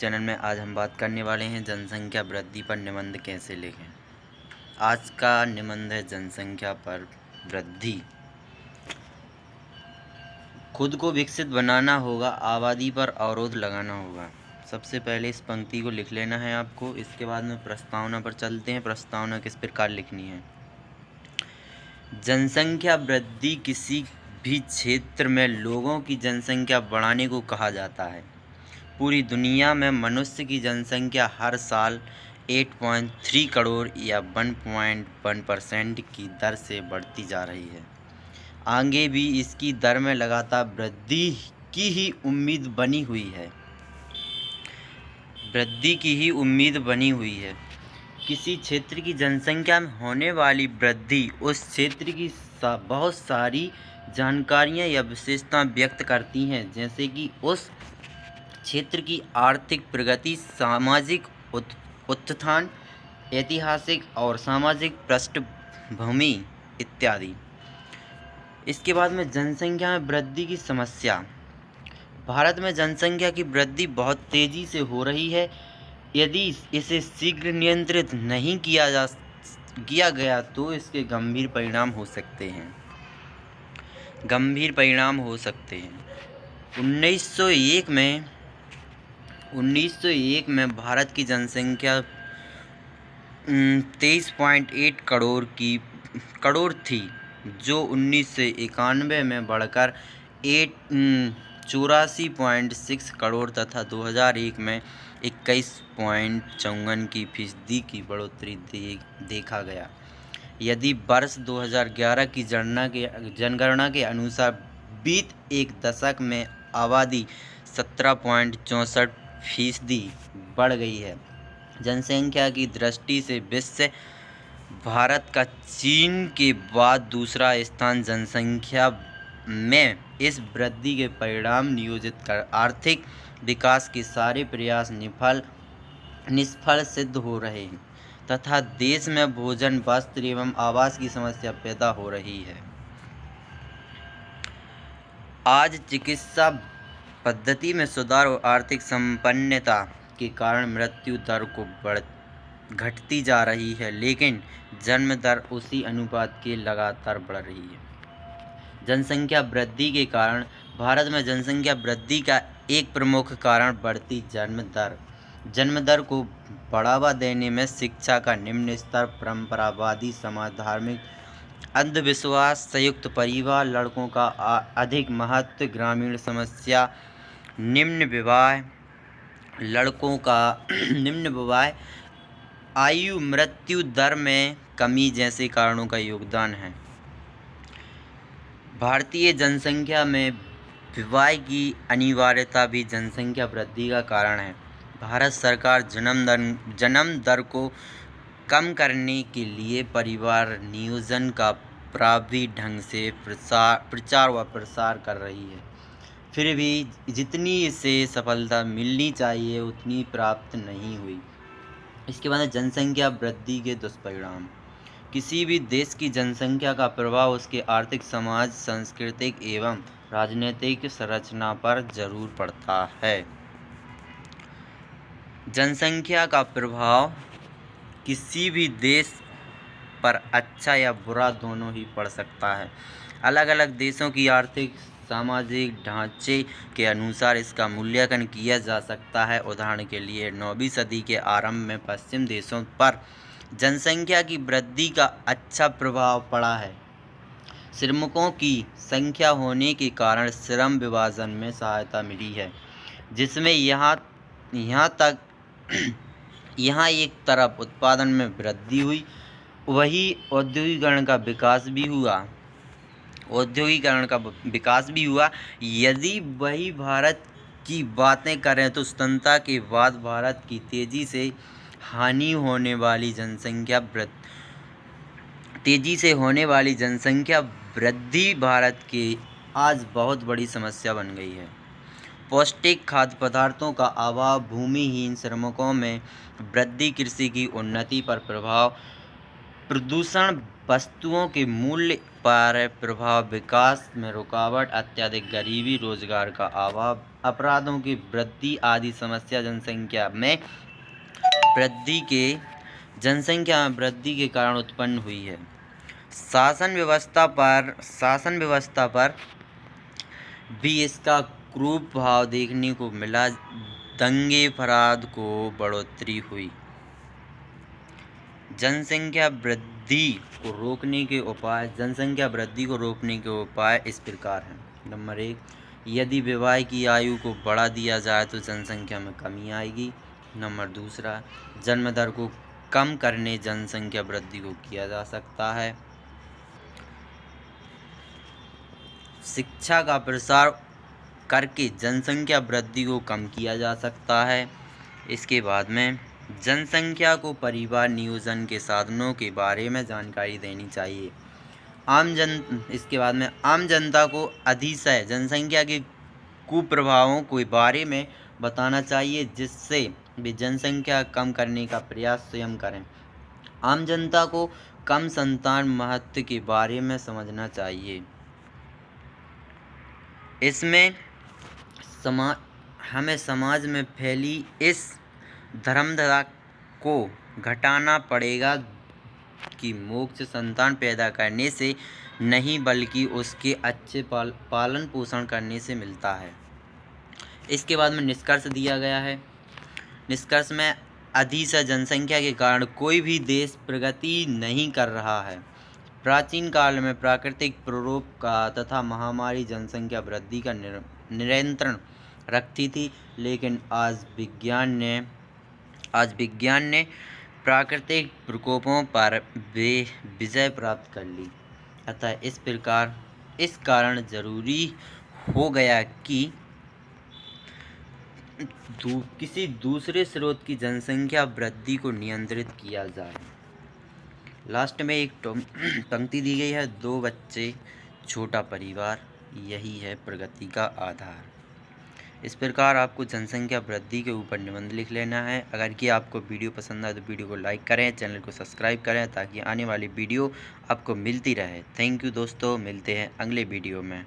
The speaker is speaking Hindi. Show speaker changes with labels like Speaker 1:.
Speaker 1: चैनल में आज हम बात करने वाले हैं जनसंख्या वृद्धि पर निबंध कैसे लिखें। आज का निबंध है जनसंख्या पर वृद्धि। खुद को विकसित बनाना होगा, आबादी पर अवरोध लगाना होगा। सबसे पहले इस पंक्ति को लिख लेना है आपको। इसके बाद में प्रस्तावना पर चलते हैं। प्रस्तावना किस प्रकार लिखनी है। जनसंख्या वृद्धि किसी भी क्षेत्र में लोगों की जनसंख्या बढ़ाने को कहा जाता है। पूरी दुनिया में मनुष्य की जनसंख्या हर साल 8.3 करोड़ या 1.1% की दर से बढ़ती जा रही है। आगे भी इसकी दर में लगातार वृद्धि की ही उम्मीद बनी हुई है। किसी क्षेत्र की जनसंख्या में होने वाली वृद्धि उस क्षेत्र की बहुत सारी जानकारियां या विशेषताएं व्यक्त करती हैं, जैसे कि उस क्षेत्र की आर्थिक प्रगति, सामाजिक उत्थान, ऐतिहासिक और सामाजिक पृष्ठभूमि इत्यादि। इसके बाद में जनसंख्या में वृद्धि की समस्या। भारत में जनसंख्या की वृद्धि बहुत तेज़ी से हो रही है। यदि इसे शीघ्र नियंत्रित नहीं किया गया तो इसके गंभीर परिणाम हो सकते हैं। 1901 में भारत की जनसंख्या 23.8 करोड़ थी, जो 1991 में बढ़कर 84.6 करोड़ तथा 2001 में 21.54% की बढ़ोतरी देखा गया। यदि वर्ष 2011 की जनगणना के अनुसार बीत एक दशक में आबादी 17.64% बढ़ गई है। जनसंख्या की दृष्टि से विश्व भारत का चीन के बाद दूसरा स्थान जनसंख्या में इस वृद्धि के परिणाम नियोजित कर आर्थिक विकास के सारे प्रयास निष्फल सिद्ध हो रहे हैं तथा देश में भोजन, वस्त्र एवं आवास की समस्या पैदा हो रही है। आज चिकित्सा पद्धति में सुधार और आर्थिक संपन्नता के कारण मृत्यु दर को घटती जा रही है, लेकिन जन्म दर उसी अनुपात के लगातार बढ़ रही है। जनसंख्या वृद्धि के कारण भारत में जनसंख्या वृद्धि का एक प्रमुख कारण बढ़ती जन्म दर को बढ़ावा देने में शिक्षा का निम्न स्तर, परंपरावादी समाज, धार्मिक अंधविश्वास, संयुक्त परिवार, लड़कों का अधिक महत्व, ग्रामीण समस्या, निम्न विवाह, आयु मृत्यु दर में कमी जैसे कारणों का योगदान है। भारतीय जनसंख्या में विवाह की अनिवार्यता भी जनसंख्या वृद्धि का कारण है। भारत सरकार जन्म दर को कम करने के लिए परिवार नियोजन का प्रभावी ढंग से प्रचार व प्रसार कर रही है। फिर भी जितनी इसे सफलता मिलनी चाहिए उतनी प्राप्त नहीं हुई। इसके बाद जनसंख्या वृद्धि के दुष्परिणाम। किसी भी देश की जनसंख्या का प्रभाव उसके आर्थिक, समाज, सांस्कृतिक एवं राजनीतिक संरचना पर जरूर पड़ता है। जनसंख्या का प्रभाव किसी भी देश पर अच्छा या बुरा दोनों ही पड़ सकता है। अलग अलग देशों की आर्थिक, सामाजिक ढांचे के अनुसार इसका मूल्यांकन किया जा सकता है। उदाहरण के लिए 9वीं सदी के आरंभ में पश्चिम देशों पर जनसंख्या की वृद्धि का अच्छा प्रभाव पड़ा है। श्रमिकों की संख्या होने के कारण श्रम विभाजन में सहायता मिली है, जिसमें यहाँ एक तरफ उत्पादन में वृद्धि हुई, वही औद्योगिकरण का विकास भी हुआ। यदि वही भारत की बातें करें तो स्वतंत्रता के बाद भारत की तेजी से होने वाली जनसंख्या वृद्धि भारत के आज बहुत बड़ी समस्या बन गई है। पौष्टिक खाद्य पदार्थों का अभाव, भूमिहीन श्रमिकों में वृद्धि, कृषि की उन्नति पर प्रदूषण, वस्तुओं के मूल्य पर प्रभाव, विकास में रुकावट, अत्यधिक गरीबी, रोजगार का अभाव, अपराधों की वृद्धि आदि समस्या जनसंख्या में वृद्धि के कारण उत्पन्न हुई है। शासन व्यवस्था पर भी इसका क्रूर प्रभाव देखने को मिला। दंगे फसाद को बढ़ोतरी हुई। जनसंख्या वृद्धि को रोकने के उपाय इस प्रकार हैं। नंबर 1, यदि विवाह की आयु को बढ़ा दिया जाए तो जनसंख्या में कमी आएगी। नंबर 2, जन्म दर को कम करने जनसंख्या वृद्धि को किया जा सकता है। शिक्षा का प्रसार करके जनसंख्या वृद्धि को कम किया जा सकता है। इसके बाद में जनसंख्या को परिवार नियोजन के साधनों के बारे में जानकारी देनी चाहिए। इसके बाद में आम जनता को अतिशय जनसंख्या के कुप्रभावों के बारे में बताना चाहिए, जिससे वे जनसंख्या कम करने का प्रयास स्वयं करें। आम जनता को कम संतान महत्व के बारे में समझना चाहिए। इसमें हमें समाज में फैली इस धर्मधारा को घटाना पड़ेगा कि मोक्ष संतान पैदा करने से नहीं बल्कि उसके अच्छे पालन पोषण करने से मिलता है। इसके बाद में निष्कर्ष दिया गया है। निष्कर्ष में अतिशय जनसंख्या के कारण कोई भी देश प्रगति नहीं कर रहा है। प्राचीन काल में प्राकृतिक प्रकोप का तथा महामारी जनसंख्या वृद्धि का नियंत्रण रखती थी, लेकिन आज विज्ञान ने प्राकृतिक प्रकोपों पर विजय प्राप्त कर ली। अतः इस कारण जरूरी हो गया कि किसी दूसरे स्रोत की जनसंख्या वृद्धि को नियंत्रित किया जाए। लास्ट में एक पंक्ति दी गई है, 2 बच्चे छोटा परिवार, यही है प्रगति का आधार। इस प्रकार आपको जनसंख्या वृद्धि के ऊपर निबंध लिख लेना है। अगर कि आपको वीडियो पसंद आए तो वीडियो को लाइक करें, चैनल को सब्सक्राइब करें ताकि आने वाली वीडियो आपको मिलती रहे। थैंक यू दोस्तों, मिलते हैं अगले वीडियो में।